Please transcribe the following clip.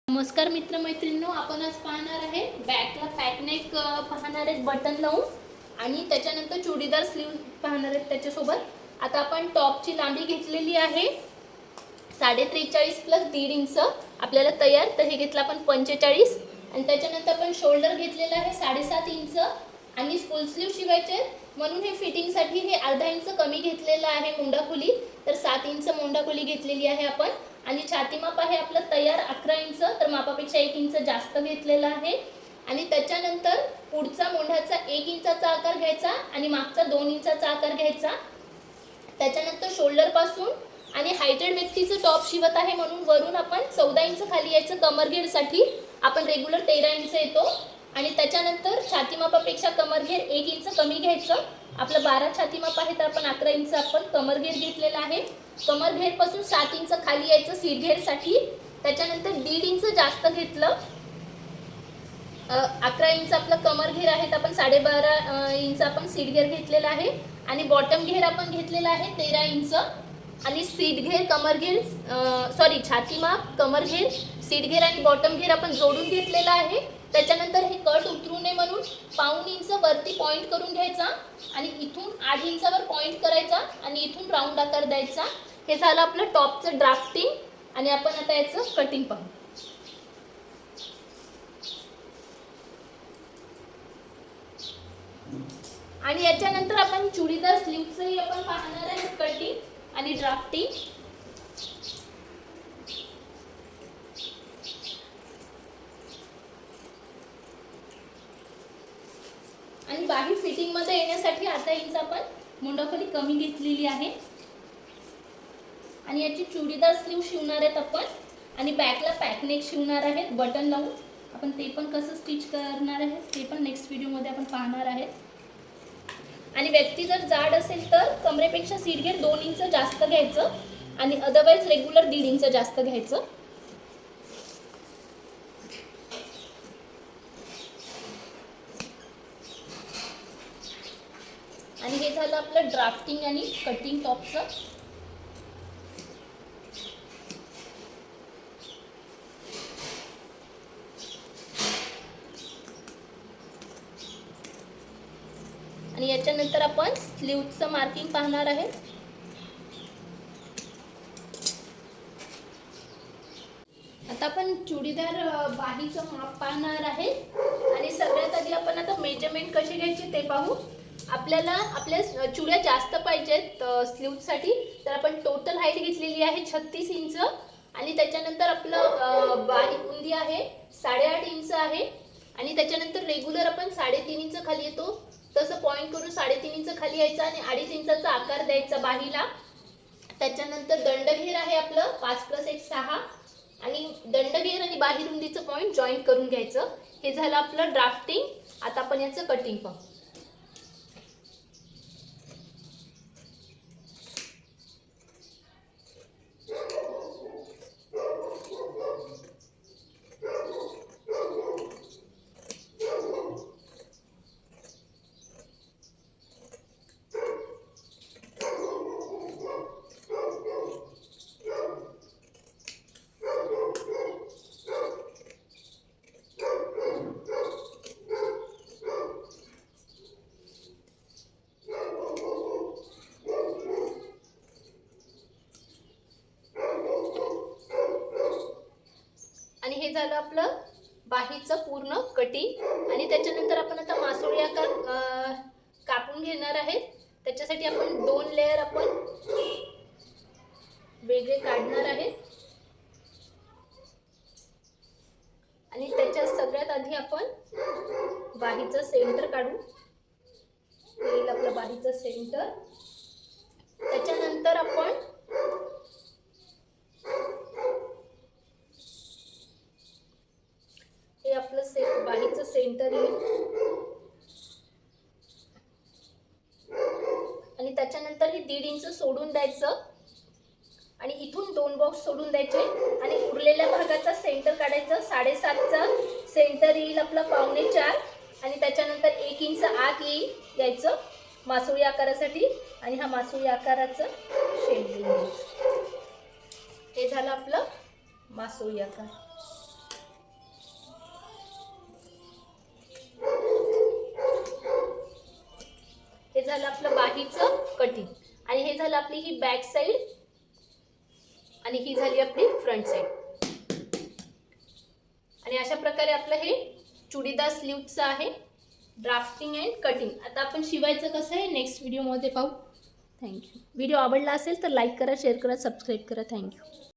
नमस्कार मित्रमैत्रिणींनो, आपण आज पाहणार आहे बॅकला पॅकनेक पाहणार आहेत बटन लावून आणि त्याच्यानंतर चुडीदार स्लीव पाहणार आहेत त्याच्यासोबत। आता आपण टॉपची लांबी घेतलेली आहे 43.5 प्लस 1.5 इंच आपल्याला तयार, तर हे घेतलं आपण 45 आणि त्याच्यानंतर आपण शोल्डर घेतलेला आहे 7.5 इंच आणि फुल स्लीव शिवायचे म्हणून हे फिटिंगसाठी हे अर्धा इंच कमी घेतलेलं आहे मुंडा खोली, तर 7 इंच मुंडा खोली घेतलेली आहे आपण। आणि छाती माप आहे आपलं तयार 11 इंच, तर मापापेक्षा 1 इंच जास्त घेतलेला आहे। आणि त्याच्यानंतर पुढचा मोंढ्याचा 1 इंचाचा आकार घ्यायचा आणि मागचा 2 इंचाचा आकार घ्यायचा। त्याच्यानंतर शोल्डर पासून आणि हायटेड व्यक्तीचं टॉप शिवत आहे म्हणून वरून आपण 14 इंच खाली यायचं, कमरघेरसाठी आपण रेग्युलर 13 इंच येतो। आणि त्याच्यानंतर छाती मापापेक्षा कमरघेर 1 इंच कमी घ्यायचं, आपलं 12 छाती माप आहे तर आपण 11 इंच आपण कमरघेर घेतलेला आहे। कमरघेर पासून 7 इंच खाली यायचं सीट घेरसाठी, त्याच्यानंतर 1.5 इंच जास्त घेतलं, 11 इंच आपलं कमरघेर आहे तर आपण 12.5 इंच आपण सीट घेर घेतलेला आहे। आणि बॉटम घेर आपण घेतलेला आहे 13 इंच आणि सीट घेर कमरघेर छाती माप कमरघेर सीट घेर आणि बॉटम घेर आपण जोडून घेतलेला आहे। त्याच्यानंतर हे कट उतरू नये म्हणून 1.5 इंच वरती पॉइंट करून घ्यायचा आणि इथून 8 इंचावर पॉइंट करायचा आणि इथून राऊंड आकार द्यायचा। हे झालं आपलं टॉपचं ड्राफ्टिंग आणि आपण आता याचं कटिंग पाहू। आणि याच्यानंतर आपण चुडीदार स्लीवचंही आपण पाहणार आहे कटिंग आणि ड्राफ्टिंग। आणि बाही फिटिंग मध्ये येण्यासाठी 8 इंच आपण मुंडाखोली कमी घेतलेली आहे। आणि याची चुडीदार स्लीव शिवणार आहेत आपण आणि बॅकला पॅकनेक शिवणार आहेत बटन लावून, आपण ते पण कसं स्टिच करणार आहे ते पण नेक्स्ट व्हिडिओ मध्ये आपण पाहणार आहे। आणि व्यक्ती जर जाड असेल तर कमरेपेक्षा सीट घेर 2 इंच जास्त घ्यायचं आणि अदरवाइज रेग्युलर 1.5 इंच जास्त घ्यायचं। आणि हे झालं आपलं ड्राफ्टिंग आणि कटिंग टॉपचं। आणि याच्यानंतर आपण स्लीवचं मार्किंग पाहणार आहे। आता आपण चुडीदार बाहीचं माप पाहणार आहे आणि सगळ्यात आधी आपण आता मेजरमेंट कसे घ्यायचे ते पाहू। आपल्याला आपल्या चुड्या जास्त पाहिजेत स्लीवसाठी, तर आपण टोटल हाईट घेतलेली आहे 36 इंच आणि त्याच्यानंतर आपलं बाही रुंदी आहे 8.5 इंच आहे आणि त्याच्यानंतर रेग्युलर आपण 3.5 इंच खाली येतो तसं पॉइंट करून 3.5 इंच खाली यायचं आणि 2.5 इंचाचा आकार द्यायचा बाहीला। त्याच्यानंतर दंडघेर आहे आपलं 5 + 1 6 आणि दंडघेर आणि बाही रुंदीचं पॉइंट जॉईंट करून घ्यायचं। हे झालं आपलं ड्राफ्टिंग। आता आपण याचं कटिंग पाहू। आणि हे झालं आपलं बाहीचं पूर्ण कटिंग। आणि त्याच्यानंतर आपण आता मासोळी आकार कापून घेणार आहे, त्याच्यासाठी आपण 2 लेयर आपण वेगळे काढणार आहे। आणि त्याच्या सगळ्यात आधी आपण बाहीचं सेंटर काढू, हे आपलं बाहीचं सेंटर। त्याच्यानंतर आपण हे आपलं बाहीचं सेंटर येईल आणि त्याच्यानंतर हे 1.5 इंच सोडून द्यायचं आणि इथून 2 बॉक्स सोडून द्यायचे आणि उरलेल्या भागाचा सेंटर काढायचं। 7.5चा सेंटर येईल आपला 4.25 आणि त्याच्यानंतर 1 इंच आत येईल यायचं मासोळी आकारासाठी आणि हा मासोळी आकाराचं शेप देऊन द्यायचं। हे झालं आपलं मासोळी आकार। झालं आपलं बाहीचं कटिंग आणि हे झालं आपली ही बॅक साईड आणि ही झाली आपली फ्रंट साईड. आणि अशा प्रकारे आपलं हे चुडीदार स्लीव्हचं आहे ड्राफ्टिंग अँड कटिंग. आता आपण शिवायचं कसं आहे नेक्स्ट व्हिडिओमध्ये पाहू. थँक्यू. व्हिडिओ आवडला असेल तर लाईक करा, शेअर करा, सबस्क्राईब करा. थँक्यू.